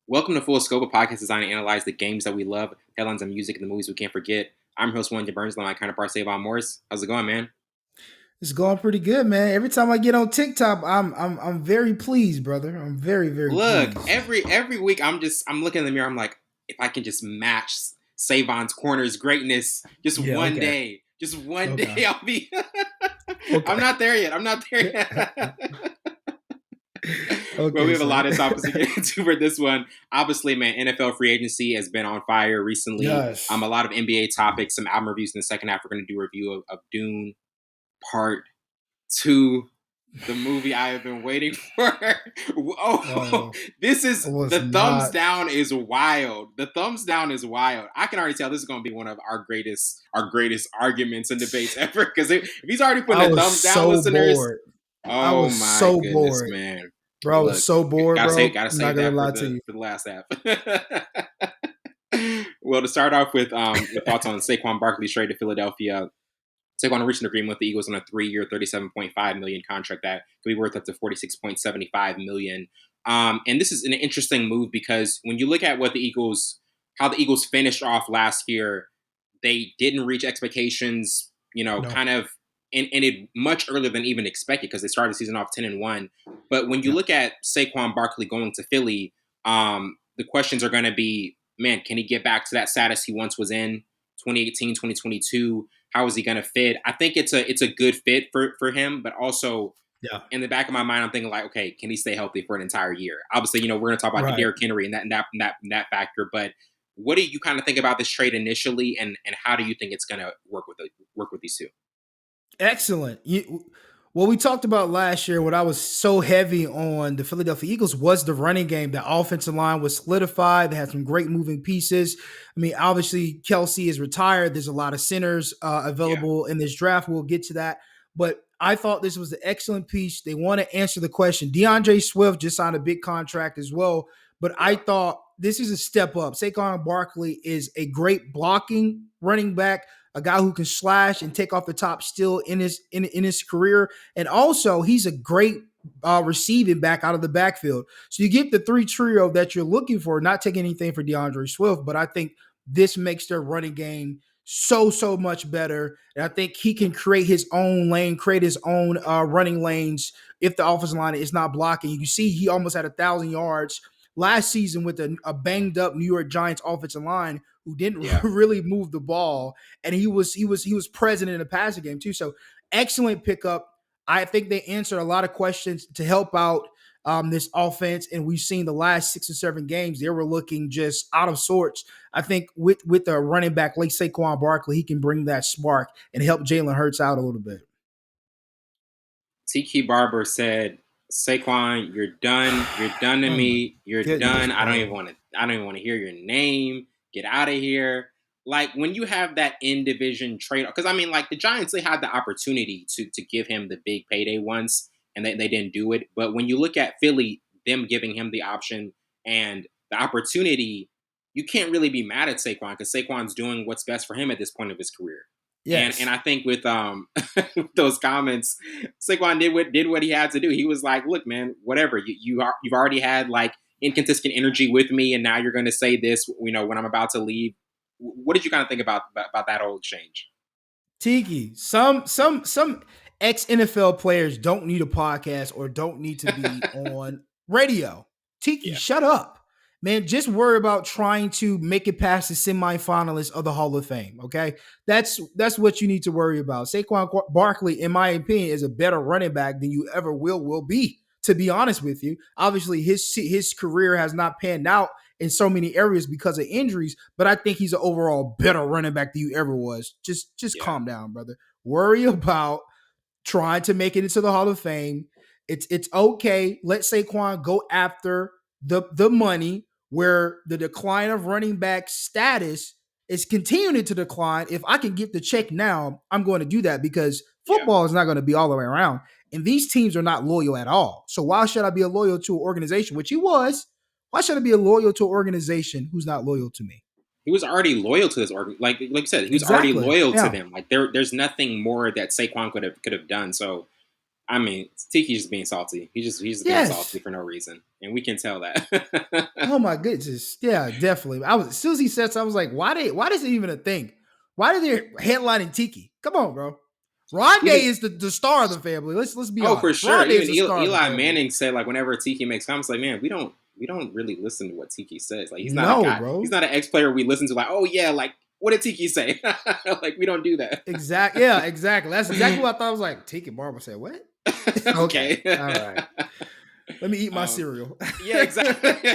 Welcome to Full Scope, a podcast designed to analyze the games that we love, headlines and music, and the movies we can't forget. I'm your host, Wellington Burns, my counterpart, Savon Morris. How's it going, man? It's going pretty good, man. Every time I get on TikTok, I'm very pleased, brother. I'm very Look, pleased. every week I'm looking in the mirror. I'm like, if I can just match Savon's corner's greatness, just Yeah, one okay. day, just one Okay. day, I'll be. I'm Okay. not there yet. I'm not there yet. Well, we Okay, have a sir. lot of topics to get into for this one. Obviously, man, NFL free agency has been on fire recently. A Yes. lot of NBA topics, some album reviews in the second half. We're going to do a review of Dune Part 2, the movie I have been waiting for. Oh, Oh, this I is was the thumbs not. down is wild. The thumbs down is wild. I can already tell this is going to be one of our greatest arguments and debates ever. Because if he's already putting I the was thumbs down, so listeners, bored. I oh was my so goodness, bored. man. Bro, I was Look, so bored, bro. gotta I'm not save gonna that lie to you. for the last half. Well, to start off with thoughts on Saquon Barkley's trade to Philadelphia. Saquon reached an agreement with the Eagles on a 3-year, $37.5 million contract that could be worth up to $46.75 million. And this is an interesting move because when you look at how the Eagles finished off last year, they didn't reach expectations. No. Kind of ended much earlier than even expected because they started the season off 10-1. But when you Yeah. look at Saquon Barkley going to Philly, the questions are going to be, man, can he get back to that status he once was in 2018, 2022? How is he going to fit? I think it's a good fit for him, but also Yeah. in the back of my mind, I'm thinking like, okay, can he stay healthy for an entire year? Obviously, we're going to talk about Right. Derrick Henry and that factor, but what do you kind of think about this trade initially, and how do you think it's going to work with these two? Excellent. What we talked about last year, what I was so heavy on the Philadelphia Eagles was the running game. The offensive line was solidified. They had some great moving pieces. I mean, obviously, Kelsey is retired. There's a lot of centers Yeah, available in this draft. We'll get to that. But I thought this was an excellent piece. They want to answer the question. DeAndre Swift just signed a big contract as well. But I yeah, thought this is a step up. Saquon Barkley is a great blocking running back, a guy who can slash and take off the top still in his career, and also he's a great receiving back out of the backfield. So you get the three trio that you're looking for. Not taking anything for DeAndre Swift, but I think this makes their running game so much better. And I think he can create his own lane, create his own running lanes if the offensive line is not blocking. You can see he almost had 1,000 yards last season with a banged up New York Giants offensive line who didn't yeah. really move the ball, and he was present in the passing game too. So excellent pickup. I think they answered a lot of questions to help out this offense, and we've seen the last 6 or 7 games they were looking just out of sorts. I think with the running back like Saquon Barkley, he can bring that spark and help Jalen Hurts out a little bit. Tiki Barber said, "Saquon, you're done. You're done to Oh my me. You're goodness, done. I don't even bro. want to. I don't even want to hear your name. Get out of here." Like when you have that in division trade, because I mean, like the Giants, they had the opportunity to give him the big payday once, and they didn't do it. But when you look at Philly, them giving him the option and the opportunity, you can't really be mad at Saquon because Saquon's doing what's best for him at this point of his career. And Yes. I think with with those comments, Saquon did what he had to do. He was like, "Look, man, whatever. You've already had like inconsistent energy with me, and now you're going to say this. When I'm about to leave. What did you kind of think about that whole exchange?" Tiki, some ex NFL players don't need a podcast or don't need to be on radio. Tiki, Yeah, shut up. Man, just worry about trying to make it past the semifinalists of the Hall of Fame. Okay, that's what you need to worry about. Saquon Barkley, in my opinion, is a better running back than you ever will be. To be honest with you, obviously his career has not panned out in so many areas because of injuries, but I think he's an overall better running back than you ever was. Just yeah, calm down, brother. Worry about trying to make it into the Hall of Fame. It's okay. Let Saquon go after the money where the decline of running back status is continuing to decline. If I can get the check now, I'm going to do that because yeah. football is not going to be all the way around. And these teams are not loyal at all. So why should I be loyal to an organization, which he was? Why should I be loyal to an organization who's not loyal to me? He was already loyal to this organ. Like you said, he was already Exactly. loyal to Yeah. them. Like there's nothing more that Saquon could have done. So I mean, Tiki's just being salty. He's just being salty Yes. for no reason, and we can tell that. Oh my goodness. Yeah, definitely. As soon as he said so, I was like, why is it even a thing? Why are they headlining Tiki? Come on, bro. Rondé Even is the star of the family. Let's be for honest. sure. Rondé is Even the star of the Eli family. Manning said like whenever Tiki makes comments, like man, we don't really listen to what Tiki says. Like he's not a No, guy. He's bro. not an ex player we listen to. Like oh yeah, like what did Tiki say? Like we don't do that. Exactly. Yeah, exactly. That's exactly what I thought. I was like, Tiki Barber said, what? Okay. Okay. All right. Let me eat my um, cereal. yeah, exactly.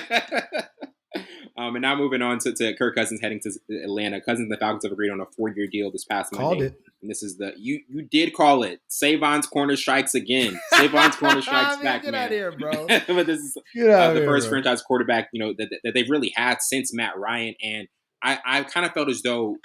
And now moving on to Kirk Cousins heading to Atlanta. Cousins and the Falcons have agreed on a 4-year deal this past Called Monday. it. And this is you did call it. Savon's corner strikes again. Savon's corner strikes back, Get man. out of here, bro. But this is Get out of the here, first bro. franchise quarterback, that they've really had since Matt Ryan. And I kind of felt as though,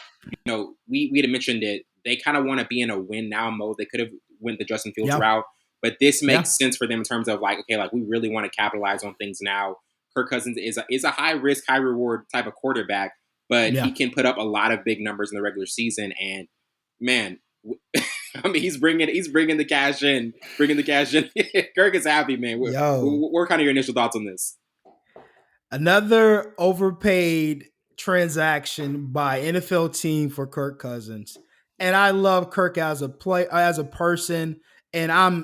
we had mentioned it. They kind of want to be in a win now mode. They could have went the Justin Fields Yeah. route, but this makes Yeah. sense for them in terms of like, okay, like we really want to capitalize on things now. Kirk Cousins is a high risk, high reward type of quarterback, but Yeah. he can put up a lot of big numbers in the regular season. And man, I mean, he's bringing the cash in, Kirk is happy, man. What are kind of your initial thoughts on this? Another overpaid transaction by NFL team for Kirk Cousins. And I love Kirk as a person. And I'm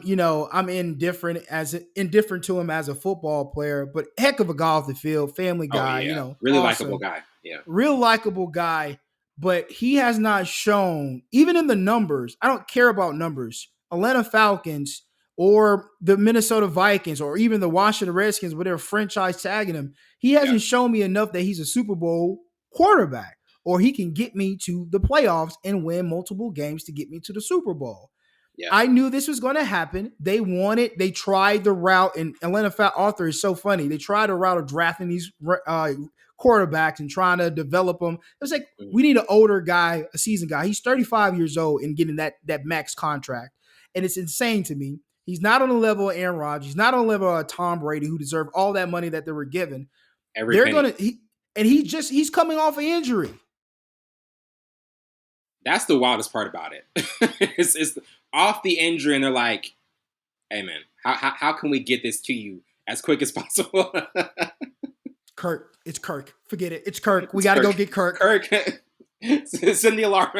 indifferent to him as a football player, but heck of a guy off the field, family Oh guy, yeah, really likable awesome, guy. Yeah, real likable guy. But he has not shown, even in the numbers. I don't care about numbers. Atlanta Falcons or the Minnesota Vikings or even the Washington Redskins, where they're franchise tagging him, he yeah, hasn't shown me enough that he's a Super Bowl quarterback or he can get me to the playoffs and win multiple games to get me to the Super Bowl. yeah, I knew this was going to happen. They tried the route, and Atlanta Arthur is so funny. They tried the route of drafting these quarterbacks and trying to develop them. It was like, we need an older guy, a seasoned guy. He's 35 years old and getting that max contract. And it's insane to me. He's not on the level of Aaron Rodgers. He's not on the level of Tom Brady, who deserved all that money that they were given. He's coming off an injury. That's the wildest part about it. It's off the injury, and they're like, "Hey, man, how can we get this to you as quick as possible?" Kirk, it's Kirk. Forget it. It's Kirk. We got to go get Kirk. Kirk, send the alarm.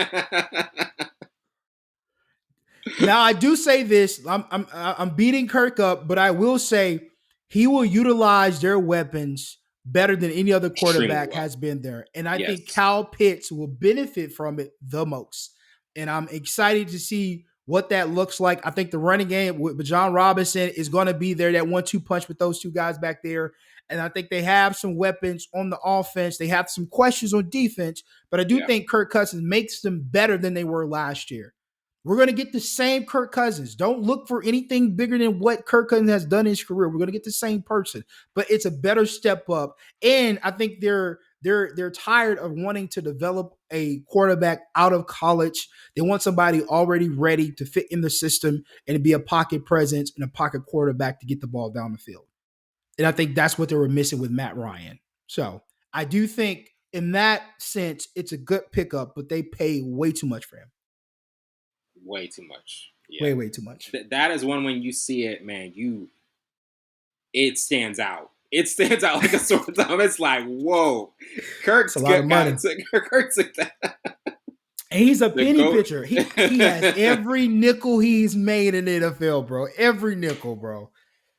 Now I do say this. I'm beating Kirk up, but I will say he will utilize their weapons better than any other quarterback has been there. And I think Kyle Pitts will benefit from it the most. And I'm excited to see what that looks like. I think the running game with John Robinson is going to be there, that 1-2 punch with those two guys back there. And I think they have some weapons on the offense. They have some questions on defense, but I do think Kirk Cousins makes them better than they were last year. We're going to get the same Kirk Cousins. Don't look for anything bigger than what Kirk Cousins has done in his career. We're going to get the same person, but it's a better step up. And I think they're tired of wanting to develop a quarterback out of college. They want somebody already ready to fit in the system and to be a pocket presence and a pocket quarterback to get the ball down the field. And I think that's what they were missing with Matt Ryan. So I do think in that sense, it's a good pickup, but they pay way too much for him. Way too much. Yeah. Way too much. That is one when you see it, man, it stands out. It stands out like a sore thumb. It's like, whoa. Kirk's a lot of money. Kirk's that. And he's a penny pitcher. He has every nickel he's made in the NFL, bro. Every nickel, bro.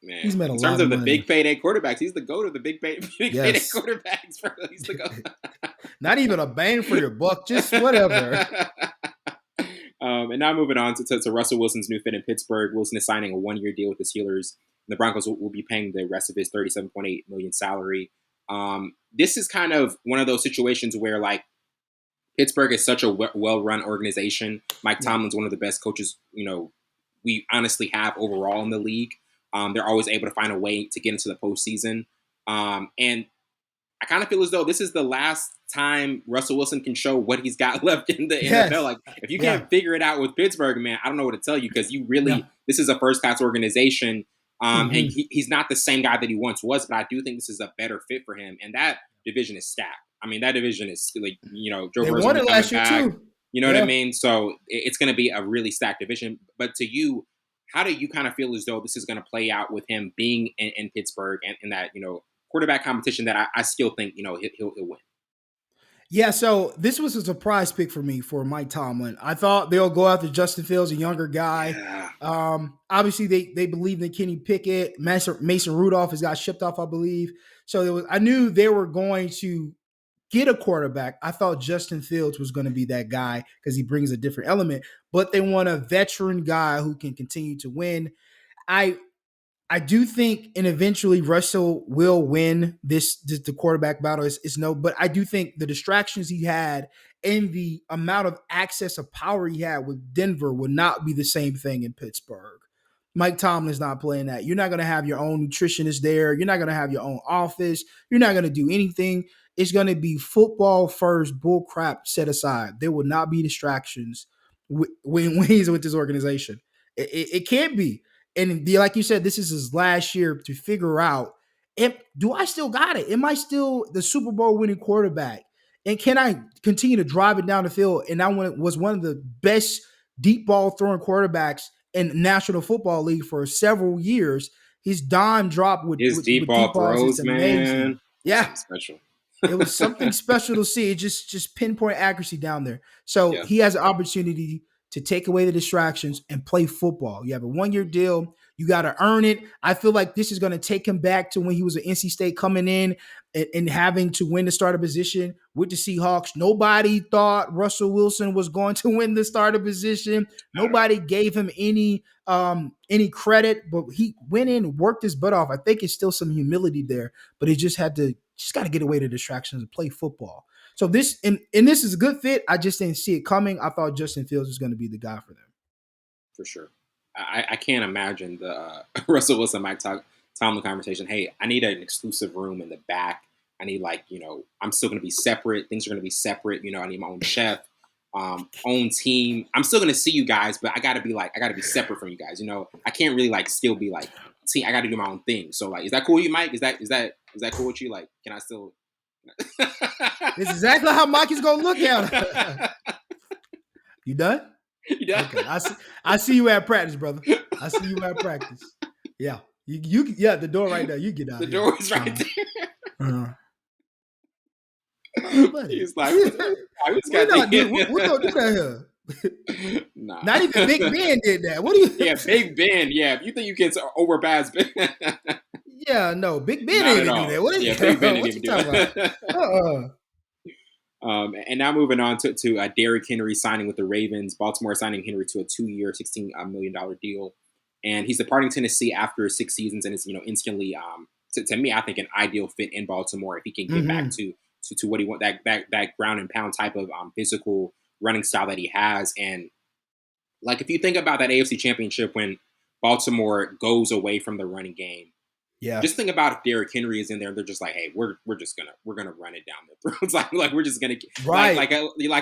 Man, he's made a lot of money. In terms of the big payday quarterbacks, he's the GOAT of the big payday quarterbacks. Bro. He's the GOAT. Not even a bang for your buck, just whatever. And now moving on to Russell Wilson's new fit in Pittsburgh. Wilson is signing a 1-year deal with the Steelers. The Broncos will be paying the rest of his $37.8 million salary. This is kind of one of those situations where, like, Pittsburgh is such a well-run organization. Mike Tomlin's one of the best coaches, we honestly have overall in the league. They're always able to find a way to get into the postseason. And I kind of feel as though this is the last time Russell Wilson can show what he's got left in the NFL. Like, if you can't figure it out with Pittsburgh, man, I don't know what to tell you, because this is a first-class organization. And he's not the same guy that he once was, but I do think this is a better fit for him. And that division is stacked. I mean, that division is, like, Joe Burrow's won it last year too. You know what I mean? So it's going to be a really stacked division. But to you, how do you kind of feel as though this is going to play out with him being in Pittsburgh and in that quarterback competition that I still think he'll win. Yeah, so this was a surprise pick for me for Mike Tomlin. I thought they'll go after Justin Fields, a younger guy. Yeah. Obviously, they believe in Kenny Pickett. Mason Rudolph has got shipped off, I believe. So I knew they were going to get a quarterback. I thought Justin Fields was going to be that guy because he brings a different element. But they want a veteran guy who can continue to win. I I do think, and eventually Russell will win the quarterback battle. Is no, but I do think the distractions he had and the amount of access of power he had with Denver would not be the same thing in Pittsburgh. Mike Tomlin's not playing that. You're not going to have your own nutritionist there. You're not going to have your own office. You're not going to do anything. It's going to be football first, bull crap set aside. There will not be distractions when he's with this organization. It can't be. And like you said, this is his last year to figure out, do I still got it? Am I still the Super Bowl winning quarterback? And can I continue to drive it down the field? And I was one of the best deep ball throwing quarterbacks in National Football League for several years. His dime drop with deep ball throws, is amazing. man. Yeah, special. It was something special to see. It just pinpoint accuracy down there. So Yeah. he has an opportunity to take away the distractions and play football. You have a 1-year deal. You got to earn it. I feel like this is going to take him back to when he was at NC State, coming in and having to win the starter position with the Seahawks. Nobody thought Russell Wilson was going to win the starter position. Nobody gave him any credit, but he went in and worked his butt off. I think it's still some humility there, but he just got to get away the distractions and play football. So this is a good fit. I just didn't see it coming. I thought Justin Fields was going to be the guy for them. For sure. I can't imagine the Russell Wilson, Mike Tomlin conversation. Hey, I need an exclusive room in the back. I need I'm still going to be separate. Things are going to be separate. I need my own chef, own team. I'm still going to see you guys, but I got to be separate from you guys. I can't really still be see, I got to do my own thing. So is that cool with you, Mike? Is that cool with you? Can I still? It's exactly how Mike is gonna look at it. You done? You done? Okay. I see you at practice, brother. I see you at practice. Yeah. You the door right there. You get out. The door is right there. He's like, we're gonna do that here. Nah. Not even Big Ben did that. What do you? Yeah, Big Ben. Yeah, if you think you can overpass Ben. Yeah, no, Big Ben didn't even do that. What Big Ben didn't even do that. And now moving on to Derrick Henry signing with the Ravens. Baltimore signing Henry to a 2-year, $16 million deal, and he's departing Tennessee after 6 seasons, and it's instantly to me, I think, an ideal fit in Baltimore if he can get back to what he wants, that ground and pound type of physical running style that he has. And if you think about that AFC Championship when Baltimore goes away from the running game. Yeah. Just think about if Derrick Henry is in there, they're just like, hey, we're gonna run it down their throats. We're just gonna right.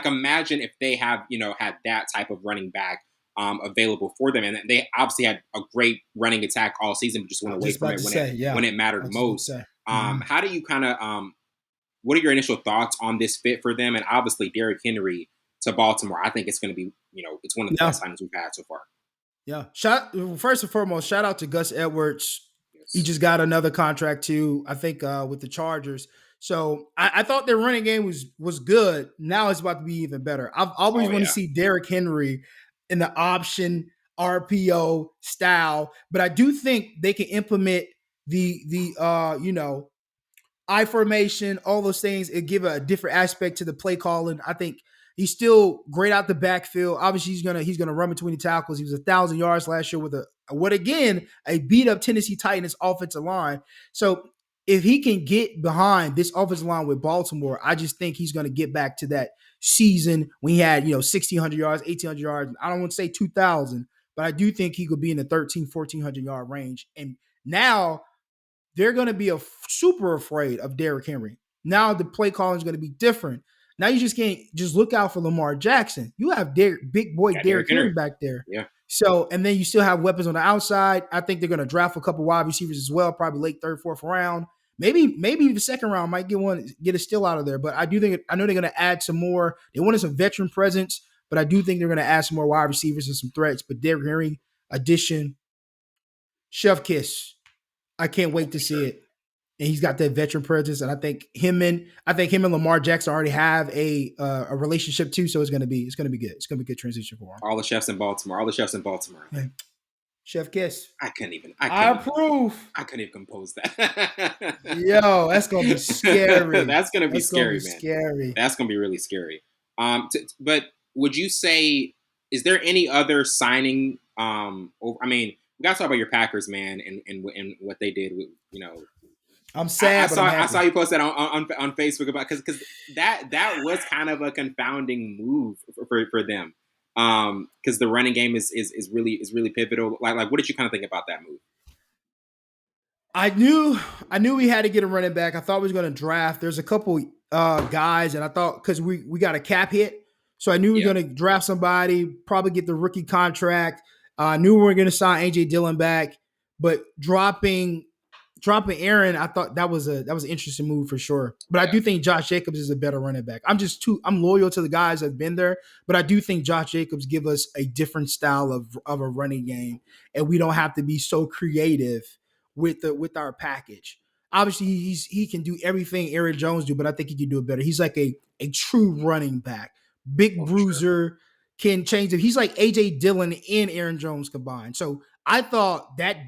Imagine if they have had that type of running back available for them, and they obviously had a great running attack all season, but just went away from it when it mattered most. How do you kind of what are your initial thoughts on this fit for them? And obviously Derrick Henry to Baltimore, I think it's going to be it's one of the best signings we've had so far. Yeah. First and foremost, shout out to Gus Edwards. He just got another contract too, I think, with the Chargers. So I thought their running game was good. Now it's about to be even better. I've always wanted to see Derrick Henry in the option RPO style, but I do think they can implement the I formation, all those things, and give a different aspect to the play calling. I think he's still great out the backfield. Obviously, he's gonna run between the tackles. He was 1,000 yards last year with a beat up Tennessee Titans offensive line. So if he can get behind this offensive line with Baltimore, I just think he's gonna get back to that season when he had 1,600 yards, 1,800 yards. I don't want to say 2,000, but I do think he could be in the 1,100 yard range. And now they're going to be super afraid of Derrick Henry. Now the play calling is going to be different. Now you just can't just look out for Lamar Jackson. You have big boy Derrick Henry back there. Yeah. So, and then you still have weapons on the outside. I think they're going to draft a couple wide receivers as well, probably late 3rd, 4th round. Maybe the 2nd round might get a steal out of there. But I know they're going to add some more. They wanted some veteran presence, but I do think they're going to add some more wide receivers and some threats. But Derrick Henry addition Chef Kiss. I can't wait to For see sure. it. And he's got that veteran presence, and I think him and Lamar Jackson already have a relationship too. So it's gonna be good. It's gonna be a good transition for him. All the chefs in Baltimore. All the chefs in Baltimore. Yeah. Chef Kiss. I couldn't even. I I couldn't even. approve. I couldn't even compose that. Yo, that's gonna be scary. That's gonna be That's gonna be scary, man. scary. That's gonna be really scary. But would you say is there any other signing? I mean, we got to talk about your Packers, man, and what they did. With, I'm I sad, but I'm saw happy. you post that on Facebook about because that was kind of a confounding move for them. Because the running game is really pivotal. Like what did you kind of think about that move? I knew we had to get a running back. I thought we was going to draft. There's a couple guys, and I thought because we got a cap hit, so I knew we were Yeah, going to draft somebody, probably get the rookie contract. I knew we were going to sign AJ Dillon back, but dropping Aaron, I thought that was an interesting move for sure. But I yeah, do think Josh Jacobs is a better running back. I'm loyal to the guys that've been there, but I do think Josh Jacobs give us a different style of a running game, and we don't have to be so creative with our package. Obviously, he can do everything Aaron Jones do, but I think he can do it better. He's like a true running back, big oh, for sure. bruiser, can change it. He's like AJ Dillon and Aaron Jones combined. So I thought that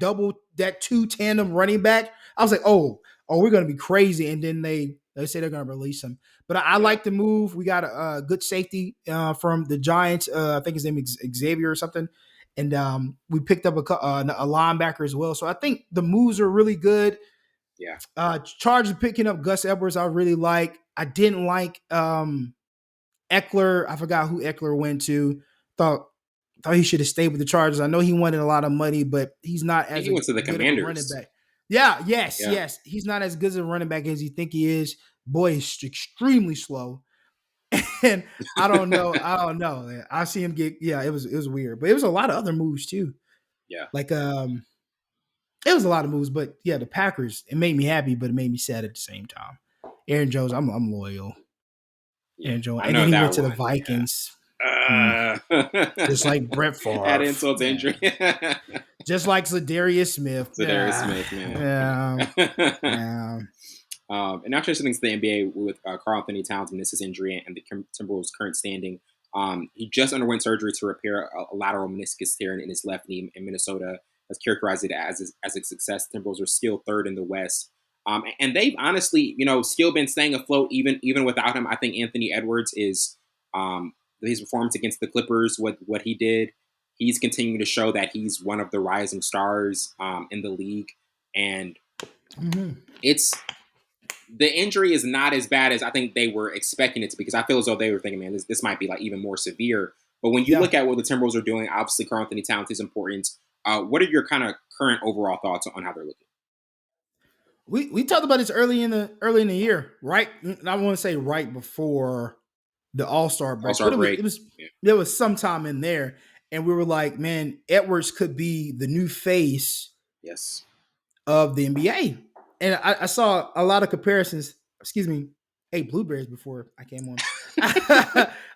two tandem running back, I was like, we're gonna be crazy. And then they say they're gonna release him. But I Yeah, like the move. We got a good safety from the Giants. I think his name is Xavier or something. And we picked up a linebacker as well. So I think the moves are really good. yeah. Chargers picking up Gus Edwards, I really like. I didn't like Eckler. I forgot who Eckler went to. Thought he should have stayed with the Chargers. I know he wanted a lot of money, but he's not I think as he went to the good of a running Commanders. back. Yeah, yes, Yeah. yes. He's not as good as a running back as you think he is. Boy, he's extremely slow. And I don't know. I see him get it was weird. But it was a lot of other moves too. Yeah, Like it was a lot of moves, but yeah, the Packers, it made me happy, but it made me sad at the same time. Aaron Jones, I'm loyal. yeah. Aaron Jones. I And then know he went that to the one. Vikings. Yeah. Just like Brett Add Favre. insult to Yeah. injury. Just like Zadarius Smith. Darius Yeah. Smith, man. Yeah. Yeah. Yeah. And now transitioning to the NBA with Karl Anthony Towns meniscus injury and the Timberwolves' current standing. He just underwent surgery to repair a lateral meniscus tear in his left knee, in Minnesota has characterized it as a success. Timberwolves are still third in the West. And they've honestly, still been staying afloat even without him. I think Anthony Edwards is his performance against the Clippers, what he did. He's continuing to show that he's one of the rising stars in the league, and Mhm. it's the injury is not as bad as I think they were expecting it to be, because I feel as though they were thinking, man, this might be like even more severe. But when you Yeah. look at what the Timberwolves are doing, obviously Karl Anthony Towns is important. What are your kind of current overall thoughts on how they're looking? We talked about this early in the year, right? I want to say right before the All-Star All break, Star but break. it was Yeah. there was sometime in there, and we were like, man, Edwards could be the new face Yes. of the NBA. And I saw a lot of comparisons. Excuse me, ate blueberries before I came on.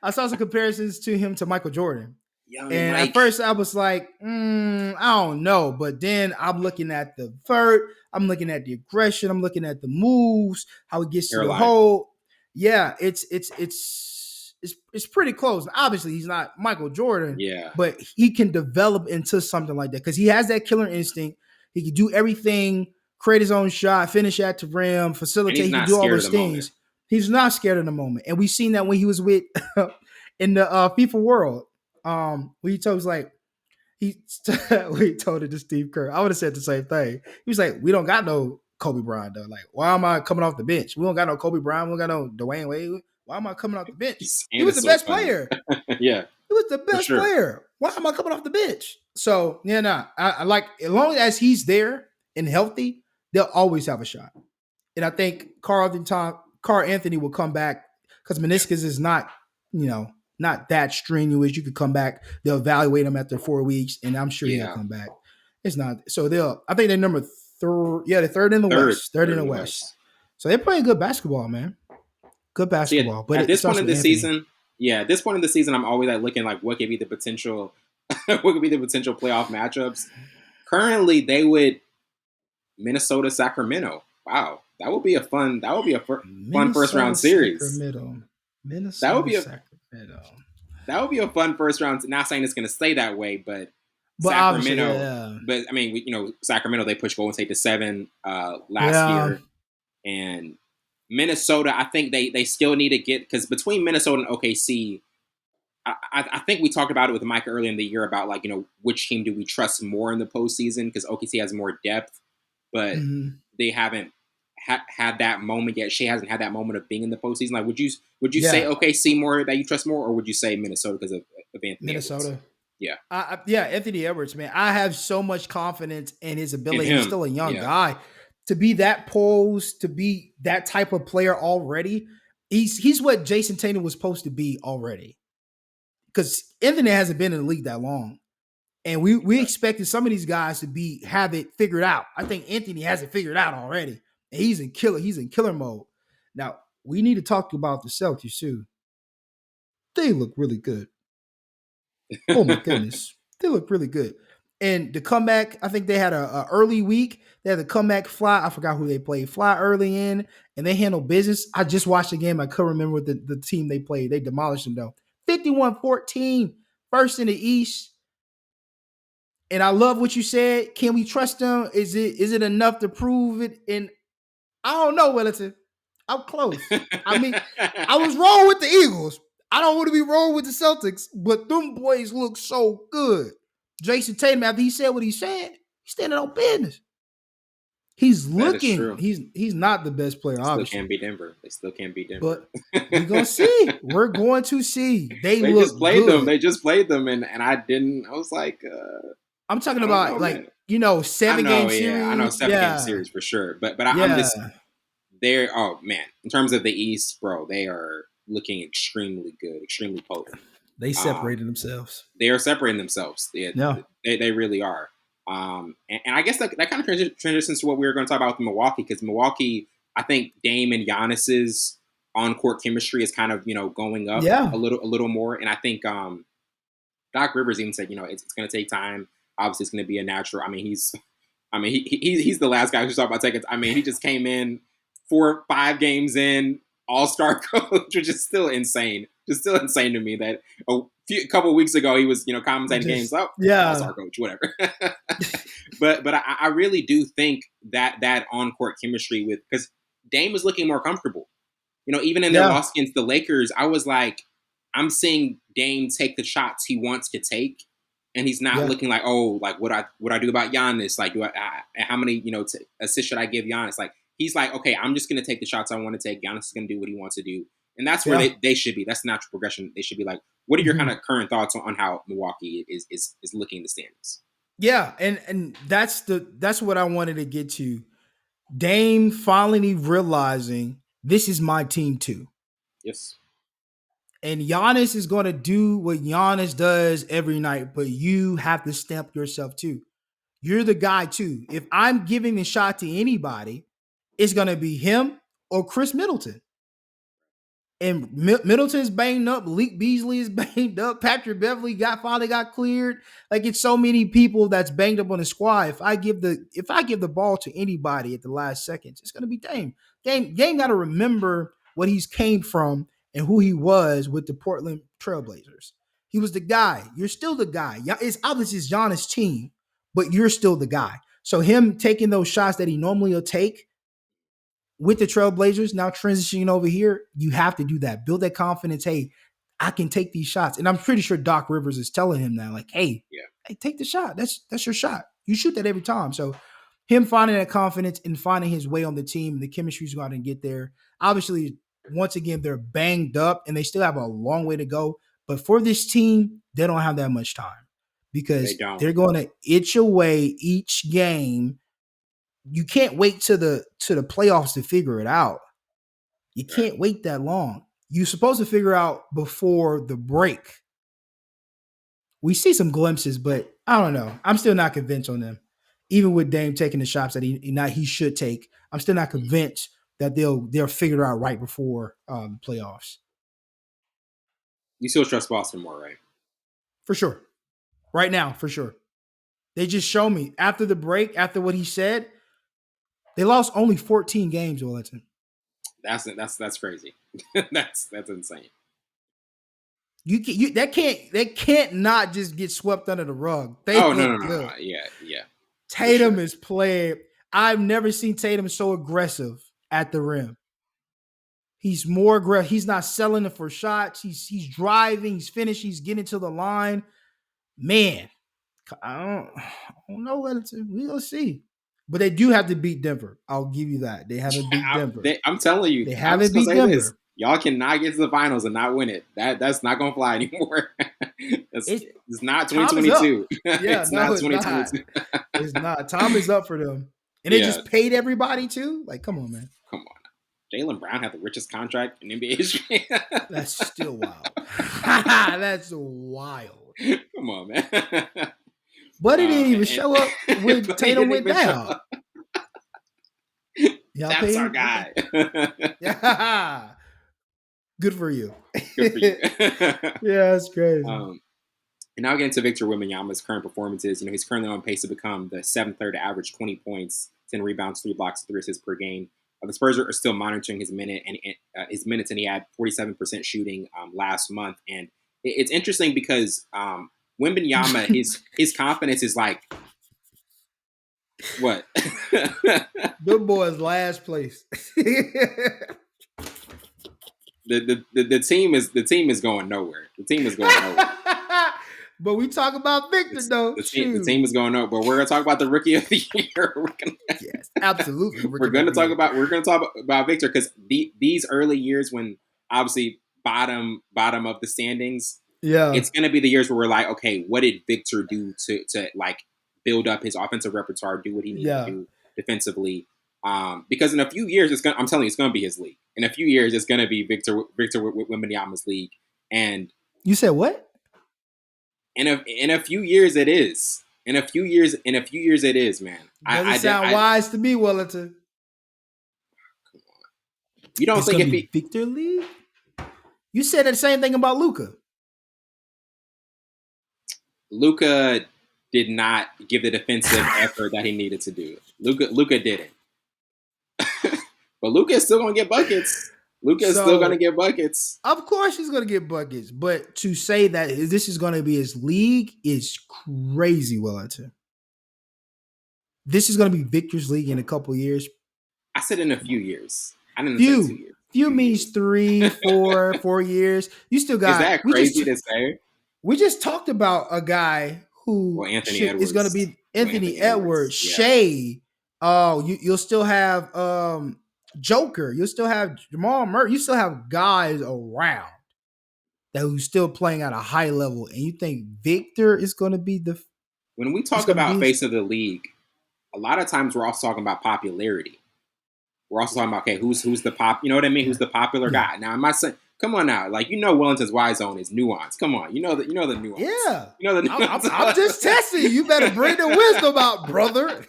I saw some comparisons to him to Michael Jordan. Young And at Mike. first I was like, I don't know. But then I'm looking at the vert, I'm looking at the aggression, I'm looking at the moves, how he gets to the Hairline. hole. Yeah, it's pretty close. Obviously, he's not Michael Jordan, Yeah. but he can develop into something like that because he has that killer instinct. He can do everything, create his own shot, finish at the rim, And facilitate. he's He can not do all scared of those the moment. things. He's not scared of the moment, and we've seen that when he was with in the FIFA World. He told us like he told it to Steve Kerr. I would have said the same thing. He was like, "We don't got no Kobe Bryant though. Like, why am I coming off the bench? We don't got no Kobe Bryant. We don't got no Dwayne Wade. Why am I coming off the bench? He And was the it's so best funny. player. Yeah, He was the for best sure. player. Why am I coming off the bench? So yeah, I like as long as he's there and healthy, they'll always have a shot. And I think Karl Anthony will come back because Yeah. meniscus is not, not that strenuous. You could come back. They'll evaluate him after 4 weeks, and I'm sure he'll Yeah. come back. It's not so I think they're number third. Yeah, they're third in the West. Third in the West. So they're playing good basketball, man. Good So yeah, basketball. But at it this point starts in with the Anthony. season, at this point in the season, I'm always like looking like what could be the potential, what could be the potential playoff matchups. currently they would Minnesota Sacramento. Wow, that would be a fun first Minnesota, round series. Sacramento. That would Minnesota, be a Sacramento. that would be a fun first round. Not saying it's going to stay that way, but But obviously, Sacramento. yeah. But I mean, Sacramento they pushed Golden State to 7 last Yeah. year, and Minnesota. I think they still need to get because between Minnesota and OKC, I think we talked about it with Mike earlier in the year about like which team do we trust more in the postseason because OKC has more depth, but Mhm. they haven't had that moment yet. She hasn't had that moment of being in the postseason. Like, would you say Yeah. OKC more that you trust more, or would you say Minnesota because of Anthony Edwards? Minnesota. Yeah, Yeah, Anthony Edwards, man. I have so much confidence in his in ability. He's him. still a young Yeah, guy to be that posed, to be that type of player already. He's what Jason Tatum was supposed to be already. Because Anthony hasn't been in the league that long. And we right. expected some of these guys to have it figured out. I think Anthony has it figured out already. And he's in killer mode. Now, we need to talk about the Celtics too. They look really good. Oh my goodness. They look really good. And the comeback, I think they had a early week. They had the comeback fly. I forgot who they played. Fly early in, and they handled business. I just watched the game. I couldn't remember the team they played. They demolished them, though. 51-14, first in the East. And I love what you said. Can we trust them? Is it enough to prove it? And I don't know, Wellington. I'm close. I mean, I was wrong with the Eagles. I don't want to be wrong with the Celtics, but them boys look so good. Jason Tatum, after he said what he said, he's standing on business. He's That is looking. true. He's not the best player, They still obviously. can't beat Denver. They still can't beat Denver. But we're gonna see. We're going to see. They They just look played them. good. They just played them, and I didn't. I was like, I'm talking I don't know, about man. like, I 7-game know, yeah, I know, series. 7 game Yeah. series for sure. But I'm Yeah. just they're oh man, in terms of the East, bro, they are looking extremely good, extremely potent. They Um, separated themselves. they are separating themselves. Yeah. They really are. And I guess that kind of transitions to what we were going to talk about with Milwaukee because Milwaukee, I think Dame and Giannis's on court chemistry is kind of going up Yeah. a little more, and I think Doc Rivers even said it's going to take time. Obviously, it's going to be a natural. He's the last guy who's talking about taking. He just came in 4 5 games in all-star coach, which is still insane. Just still insane to me that a couple of weeks ago he was commentating games. Just Oh, yeah. all-star coach, whatever. but I really do think that on-court chemistry with because Dame was looking more comfortable. Even in their Yeah. loss against the Lakers, I was like, I'm seeing Dame take the shots he wants to take, and he's not Yeah. looking like, oh, like what I do about Giannis, like how many assists should I give Giannis? Like he's like, okay, I'm just gonna take the shots I want to take. Giannis is gonna do what he wants to do, and that's where Yeah. they should be. That's the natural progression. They should be like, what are your kind Mhm. of current thoughts on how Milwaukee is looking in the standings? Yeah. And that's what I wanted to get to. Dame finally realizing this is my team too. Yes, And Giannis is going to do what Giannis does every night, but you have to stamp yourself too. You're the guy too. If I'm giving the shot to anybody, it's going to be him or Chris Middleton. And Middleton's banged up. Malik Beasley is banged up. Patrick Beverly finally got cleared. Like it's so many people that's banged up on the squad. If I give the ball to anybody at the last seconds, it's gonna be Dame. Dame got to remember what he's came from and who he was with the Portland Trailblazers. He was the guy. You're still the guy. It's obviously it's Giannis' team, but you're still the guy. So him taking those shots that he normally will take with the Trailblazers now transitioning over here, you have to do that. Build that confidence. Hey, I can take these shots. And I'm pretty sure Doc Rivers is telling him that, like, hey, yeah, take the shot. That's your shot. You shoot that every time. So him finding that confidence and finding his way on the team, the chemistry's going to get there. Obviously, once again, they're banged up and they still have a long way to go. But for this team, they don't have that much time they because don't. they're going to itch away each game. You can't wait to the playoffs to figure it out. You Right. can't wait that long. You're supposed to figure out before the break. We see some glimpses, but I don't know. I'm still not convinced on them. Even with Dame taking the shots that he should take, I'm still not convinced that they'll figure it out right before playoffs. You still trust Boston more, right? For sure. Right now, for sure. They just show me after the break, after what he said, they lost only 14 games, Wellington. That's crazy. that's insane. They can't not just get swept under the rug. They Oh look no. good. Yeah. Tatum Sure. is playing. I've never seen Tatum so aggressive at the rim. He's more aggressive. He's not selling it for shots. He's driving. He's finishing. He's getting to the line. Man, I don't know what it's. We'll see. But they do have to beat Denver. I'll give you that. They haven't beat Denver. I'm telling you, They I'm haven't just gonna beat say Denver. this: y'all cannot get to the finals and not win it. That's not gonna fly anymore. it's not 2022. Yeah, it's no, not it's 2022. not. It's not. Time is up for them, and they just paid everybody too. Like, come on, man. Come on. Jaylen Brown had the richest contract in NBA history. That's still wild. That's wild. Come on, man. But it didn't even show up when Tatum went down. That's our guy. Yeah. Good for you. Good for you. Yeah, that's crazy. And now getting to Victor Wembanyama's current performances. He's currently on pace to become the 7th player to average 20 points, 10 rebounds, 3 blocks, 3 assists per game. The Spurs are still monitoring his minutes, and he had 47% shooting last month. And it's interesting because Wembanyama, his confidence is like what? Good boys, last place. The team is going nowhere. The team is going nowhere. But we talk about Victor though. The team is going nowhere. But we're gonna talk about the rookie of the year. Yes, absolutely. We're gonna talk about Victor because these early years when obviously bottom of the standings. Yeah, it's gonna be the years where we're like, okay, what did Victor do to like build up his offensive repertoire, do what he needed to do defensively? Because in a few years, I'm telling you, it's gonna be his league. In a few years, it's gonna be Victor Wembanyama's league. And you said what? In a few years, it is. In a few years, it is, man. Doesn't sound wise to me, Wellington. Come on. You don't think it'd be Victor League? You said the same thing about Luka. Luka did not give the defensive effort that he needed to do. Luka didn't. But Luka is still gonna get buckets. Luka is still gonna get buckets. Of course he's gonna get buckets. But to say that this is gonna be his league is crazy, Wellington. This is gonna be Victor's league in a couple of years. I said in a few years. I didn't say 2 years. Few means 3, 4 years. You still got. Is that crazy to say? We just talked about a guy who is going to be Anthony Edwards. Yeah. Shea. Oh, you'll still have Joker. You'll still have Jamal Murray. You still have guys around that who's still playing at a high level. And you think Victor is going to be the. When we talk about face of the league, a lot of times we're also talking about popularity. We're also talking about, okay, who's the pop, you know what I mean? Who's the popular guy? Now, I'm not saying, come on now, like, Wellington's Y zone is nuance. Come on, you know the nuance. Yeah, you know the nuance. I'm just testing you. You better bring the wisdom out, brother.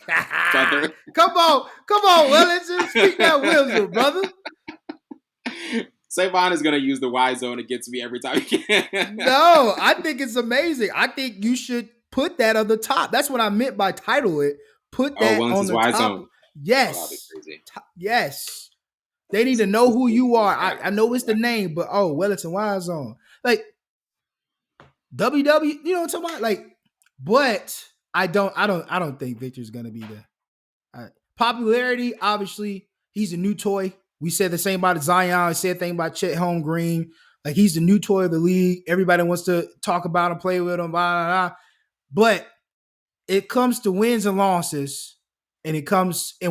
Come on, Wellington, speak that wisdom, brother. Savon is gonna use the Y zone against me every time he can. No, I think it's amazing. I think you should put that on the top. That's what I meant by title it. Put that on the Y top. Zone. Yes. Oh, that'd be crazy. Yes. They need to know who you are. I know it's the name, but Wellington Y Zone. Like WW, you know what I'm talking about? Like, but I don't think Victor's gonna be the popularity. Obviously, he's a new toy. We said the same about Zion. Said the thing about Chet Holmgren. Like, he's the new toy of the league. Everybody wants to talk about him, play with him, blah, blah, blah. But it comes to wins and losses. And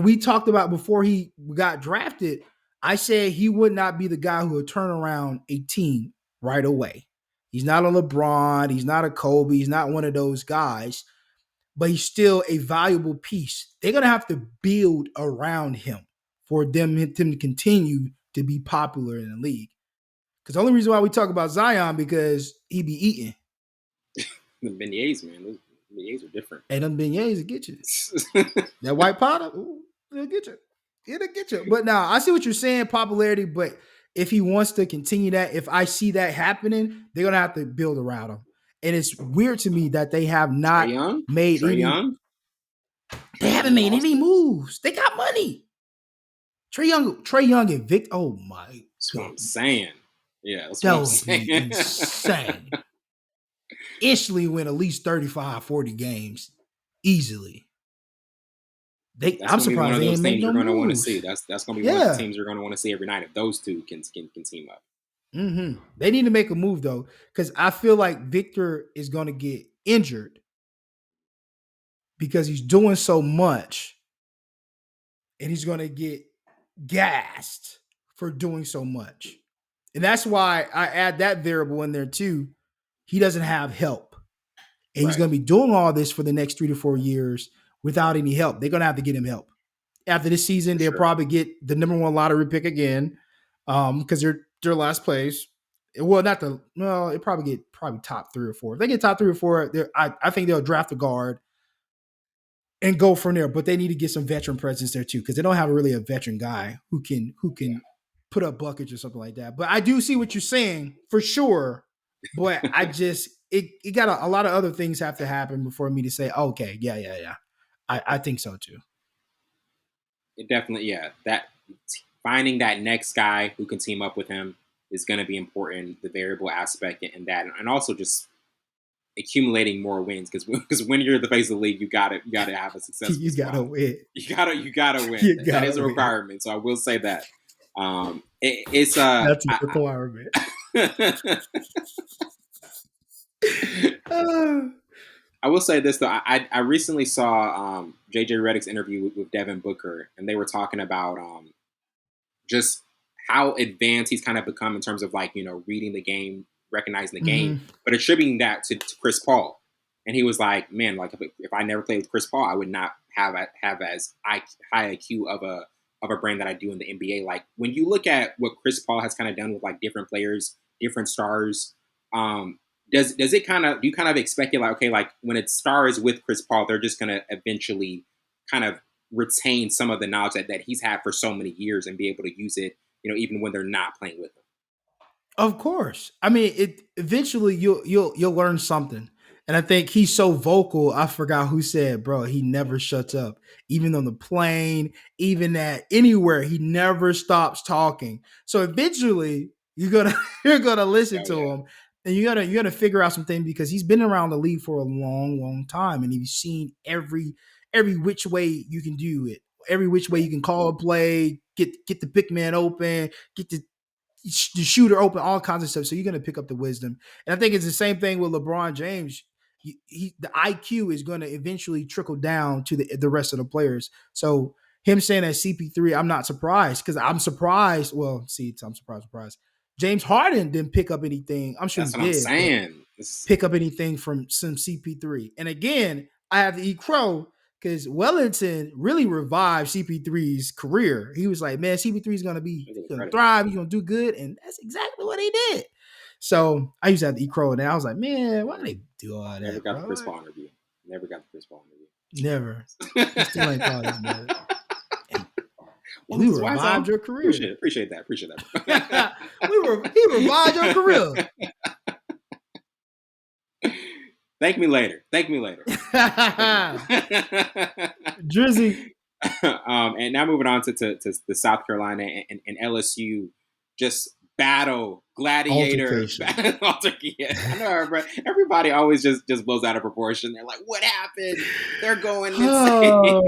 we talked about before he got drafted, I said he would not be the guy who would turn around a team right away. He's not a LeBron. He's not a Kobe. He's not one of those guys, but he's still a valuable piece. They're going to have to build around him for them to continue to be popular in the league. Because the only reason why we talk about Zion because he be eating. The beignets, man. Those beignets are different. And them beignets will get you. That white powder, it'll get you. It'll get you. But now, I see what you're saying, popularity, but if he wants to continue that, if I see that happening, they're going to have to build around him. and it's weird to me that they have Trae not Young, made Trae any. Young, They haven't in made any Boston. moves. They got money. Trae Young, and Vic. Oh my That's what I'm goodness, saying. Yeah, that's what that I'm would saying. be insane. Instantly win at least 35, 40 games easily. That's I'm going to be one surprised of they those ain't make teams no you're going to want to see. moves. That's going to be one of the Yeah. teams you're going to want to see every night if those two can team up. They need to make a move though, because I feel like Victor is going to get injured because he's doing so much, and he's going to get gassed for doing so much. And that's why I add that variable in there too. He doesn't have help. And he's Right. going to be doing all this for the next 3 to 4 years without any help. They're going to have to get him help. After this season, For they'll sure. probably get the number one lottery pick again, because they're last place. Well, not the well, it probably get top 3 or 4. If they get top 3 or 4, I think they'll draft a guard and go from there. But they need to get some veteran presence there too, because they don't have really a veteran guy who can put up buckets or something like that. But I do see what you're saying for sure. But I just it got a lot of other things have to happen before me to say, okay, yeah. I think so too. It definitely, yeah. That finding that next guy who can team up with him is going to be important. The variable aspect in that, and also just accumulating more wins because when you're the face of the league, you gotta have a successful You gotta squad. win. You gotta win. You That gotta is a win. requirement. So I will say that. It's That's a requirement. I will say this though. I recently saw JJ Redick's interview with Devin Booker, and they were talking about just how advanced he's kind of become in terms of like reading the game, recognizing the game, Mm-hmm. but attributing that to Chris Paul. And he was like, "Man, like if I never played with Chris Paul, I would not have as high IQ of a brain that I do in the NBA." Like when you look at what Chris Paul has kind of done with like different players, different stars, um, does it kind of do you kind of expect it like okay, like when it's stars with Chris Paul, they're just gonna eventually kind of retain some of the knowledge that he's had for so many years and be able to use it, even when they're not playing with him. Of course. I mean, it eventually you'll learn something. And I think he's so vocal. I forgot who said, bro, he never shuts up. Even on the plane, even at anywhere, he never stops talking. So eventually you're gonna you're gonna listen Oh to yeah, him, and you're gonna figure out something because he's been around the league for a long, long time, and he's seen every which way you can do it, every which way yeah, you can call a play, get the big man open, get the shooter open, all kinds of stuff. So you're going to pick up the wisdom. And I think it's the same thing with LeBron James. The IQ is going to eventually trickle down to the rest of the players. So him saying that CP3, I'm not surprised because I'm surprised. Well, see, I'm surprised. James Harden didn't pick up anything. I'm sure he that's what I'm did, but saying. pick up anything from some CP3. And again, I have to eat crow because Wellington really revived CP3's career. He was like, man, CP3 is gonna thrive, he's gonna do good, and that's exactly what he did. So I used to have to eat crow, and I was like, man, why do they do all Never that, got the bro? Chris Paul interview. Never got the Chris Paul Never. interview. He still ain't called his man. Well, We why is revived your career. Appreciate that. He revived your career. Thank me later. Drizzy. And now moving on to the South Carolina and LSU, just battle gladiator Altercation. altercation. I know everybody always just blows out of proportion. They're like, "What happened? They're going insane."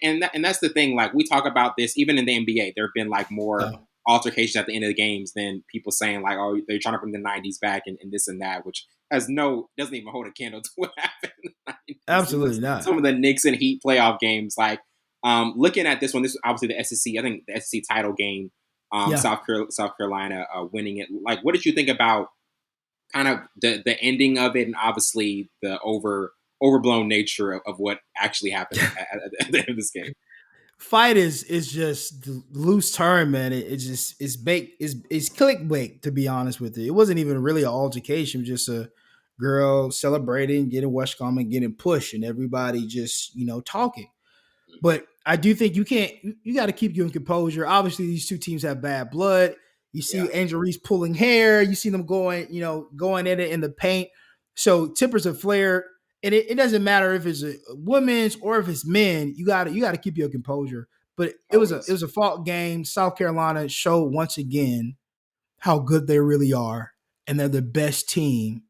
And that's the thing. Like we talk about this even in the NBA. There have been like more altercations at the end of the games than people saying like, "Oh, they're trying to bring the '90s back" and this and that, which doesn't even hold a candle to what happened in the '90s. Absolutely not. Some of the Knicks and Heat playoff games, like looking at this one, this is obviously the SEC. I think the SEC title game. South Carolina winning it. Like, what did you think about kind of the ending of it, and obviously the overblown nature of what actually happened at the end of this game? Fight is just the loose term, man. It's baked. It's clickbait, to be honest with you. It wasn't even really an altercation, just a girl celebrating, getting Westcom and getting pushed, and everybody just talking. But I do think you got to keep your composure. Obviously, these two teams have bad blood. You Yeah. see Angel Reese pulling hair. You see them going at it in the paint. So tempers are flared, and it doesn't matter if it's a women's or if it's men. You got to keep your composure. But it was Always. a fault game. South Carolina showed once again how good they really are, and they're the best team,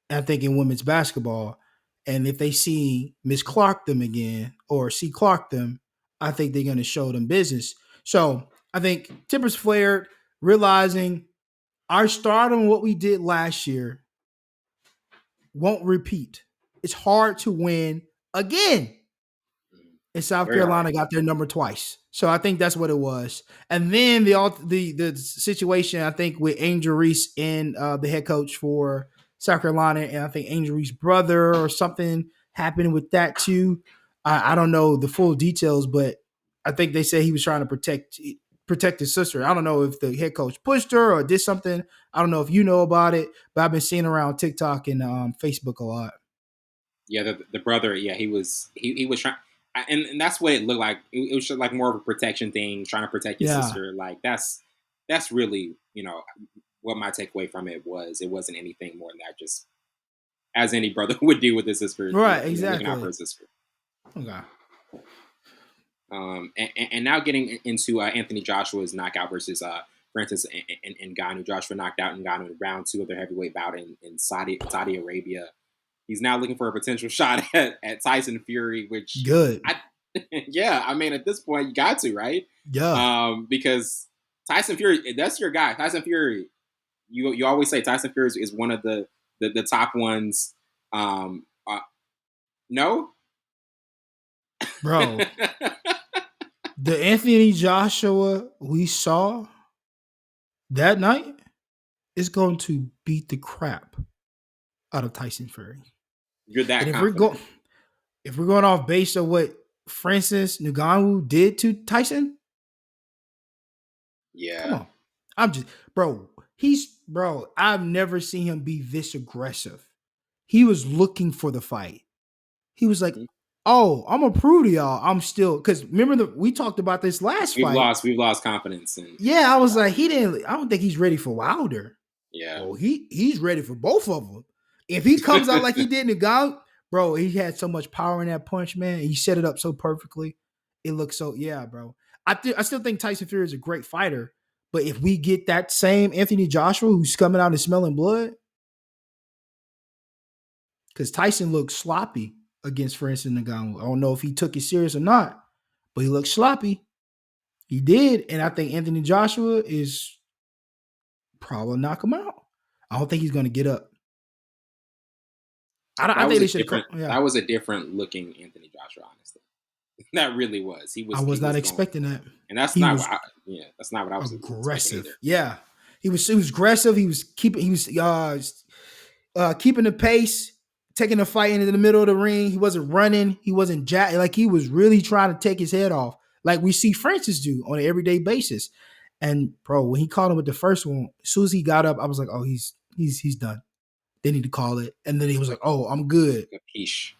I think, in women's basketball. And if they see Miss Clark them again or see Clark them, I think they're going to show them business. So I think tempers flared, realizing our start on what we did last year won't repeat. It's hard to win again. And South Very hard. Carolina got their number twice. So I think that's what it was. And then the situation, I think, with Angel Reese and the head coach for South Carolina, and I think Angel Reese's brother or something happened with that too. I don't know the full details, but I think they said he was trying to protect his sister. I don't know if the head coach pushed her or did something. I don't know if you know about it, but I've been seeing around TikTok and Facebook a lot. Yeah, the brother. Yeah, he was trying, and that's what it looked like. It was just like more of a protection thing, trying to protect his sister. Like that's really what my takeaway from it was. It wasn't anything more than that. Just as any brother would do with his sister, right? Exactly. Looking out for his sister. Okay. And now getting into Anthony Joshua's knockout versus Francis and Ngannou. Joshua knocked out Ngannou in round 2 of their heavyweight bout in Saudi Arabia. He's now looking for a potential shot at Tyson Fury, which good. Yeah, I mean, at this point, you got to, right? Yeah. Because Tyson Fury, that's your guy. Tyson Fury, you always say Tyson Fury is one of the top ones. No? Bro. The Anthony Joshua we saw that night is going to beat the crap out of Tyson Fury. You're that and confident. If we're going off base of what Francis Ngannou did to Tyson, yeah, come on. I've never seen him be this aggressive. He was looking for the fight. He was like, "Oh, I'm gonna prove to y'all I'm still." Because remember we talked about this last fight. We've lost confidence. I was like, I don't think he's ready for Wilder. Yeah. Oh, he's ready for both of them. If he comes out like he did in Ngannou, bro, he had so much power in that punch, man. He set it up so perfectly. It looks so, bro. I still think Tyson Fury is a great fighter, but if we get that same Anthony Joshua who's coming out and smelling blood, because Tyson looked sloppy against Francis Ngannou. I don't know if he took it serious or not, but he looked sloppy. He did, and I think Anthony Joshua is probably knock him out. I don't think he's going to get up. I think they should. That was a different looking Anthony Joshua, honestly. That really was. I was not expecting that, and that's not what I was aggressive. Yeah, he was aggressive. He was keeping the pace, taking the fight into the middle of the ring. He wasn't running. He wasn't like he was really trying to take his head off, like we see Francis do on an everyday basis. And bro, when he caught him with the first one, as soon as he got up, I was like, oh, he's done. They need to call it. And then he was like, oh, I'm good. Capiche.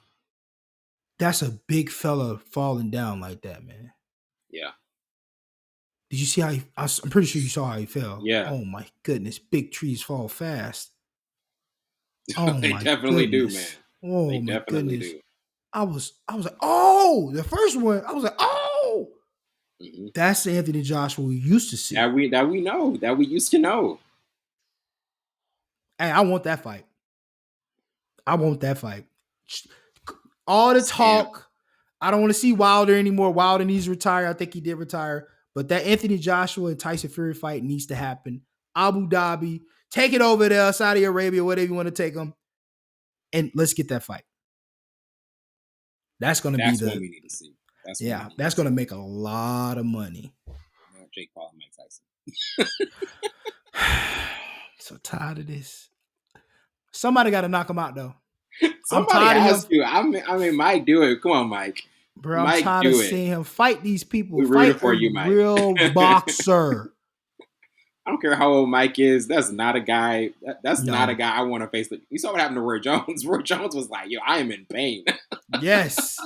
That's a big fella falling down like that, man. Yeah. Did you see how I'm pretty sure you saw how he fell. Yeah. Oh my goodness. Big trees fall fast. Oh they my definitely goodness. do, man. Oh they my definitely goodness. do. I was like, oh, the first one. I was like, oh. Mm-hmm. That's the Anthony Joshua we used to see. That we know. That we used to know. Hey, I want that fight. All the talk. I don't want to see Wilder anymore. Wilder needs to retire. I think he did retire. But that Anthony Joshua and Tyson Fury fight needs to happen. Abu Dhabi. Take it over there, Saudi Arabia, whatever you want to take them. And let's get that fight. That's going to be what we need to see. That's going to make a lot of money. Jake Paul and Mike Tyson. So tired of this. Somebody got to knock him out, though. Somebody has to. I mean, Mike, do it. Come on, Mike. Bro, I'm tired of seeing him fight these people. We're rooting for you, Mike. Real boxer. I don't care how old Mike is. That's not a guy. That's not a guy I want to face. You saw what happened to Roy Jones. Roy Jones was like, yo, I am in pain. Yes.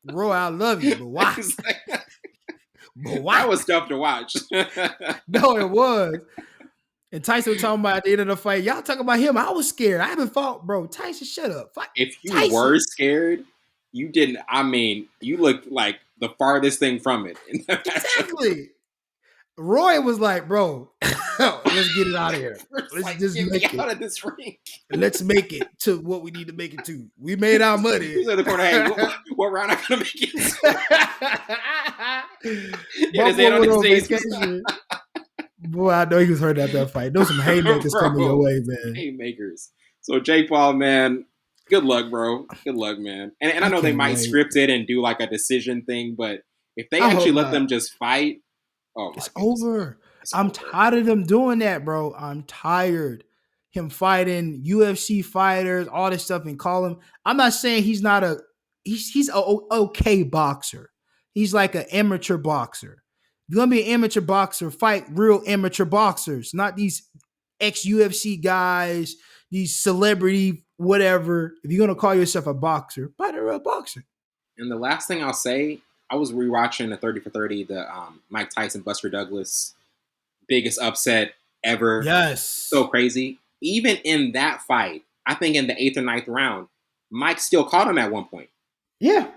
Roy, I love you, but why? But That what? was tough to watch. No, it was. And Tyson was talking about at the end of the fight. Y'all talking about him. I was scared. I haven't fought, bro. Tyson, shut up. Fight. If you Tyson. were scared, you didn't. I mean, you looked like the farthest thing from it. Exactly. Roy was like, bro, let's get it out of here. Let's like, just get make me out it. of this ring. Let's make it to what we need to make it to. We made our money. He's at the corner. Hey, what round I gonna make it? Buffalo went on vacation. Boy, I know he was hurt at that fight. There was some haymakers coming your way, man. Haymakers. So Jake Paul, man, good luck, bro. Good luck, man. And I know they might script it and do like a decision thing, but if they actually let them just fight, oh, it's over. I'm tired of them doing that, bro. I'm tired. Him fighting UFC fighters, all this stuff, and call him. I'm not saying he's not a he's a okay boxer. He's like an amateur boxer. If you're gonna be an amateur boxer, fight real amateur boxers, not these ex-UFC guys, these celebrity whatever. If you're gonna call yourself a boxer, fight a real boxer. And the last thing I'll say, I was rewatching the 30 for 30, the Mike Tyson Buster Douglas biggest upset ever. Yes, so crazy. Even in that fight, I think in the 8th or 9th round, Mike still caught him at one point. Yeah.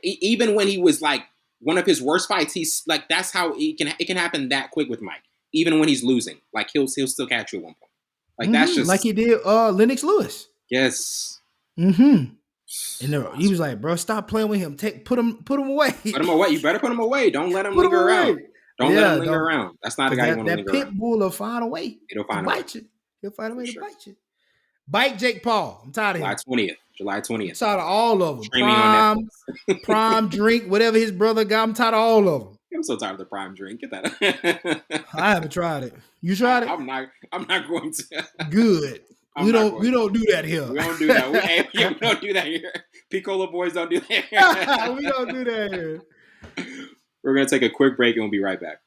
Even when he was like one of his worst fights, he's like, that's how it can happen that quick with Mike. Even when he's losing, like he'll still catch you at one point. Like that's just like he did Lennox Lewis. Yes. Mm-hmm. And he was like, bro, stop playing with him. Put him away. Put him away. You better put him away. Don't let him linger around. Don't let him linger around. That's not a guy you want to linger around. That pit bull will find a way. He'll find a way. Bite you. He'll find a way to bite you. Bite Jake Paul. I'm tired of him. July 20th. I'm tired of all of them. Prime drink, whatever his brother got. I'm tired of all of them. I'm so tired of the prime drink. Get that. I haven't tried it. You tried it? I'm not going to. Good. We don't do that here. We don't do that. We don't do that here. Piccolo boys don't do that here. We don't do that here. We're going to take a quick break and we'll be right back.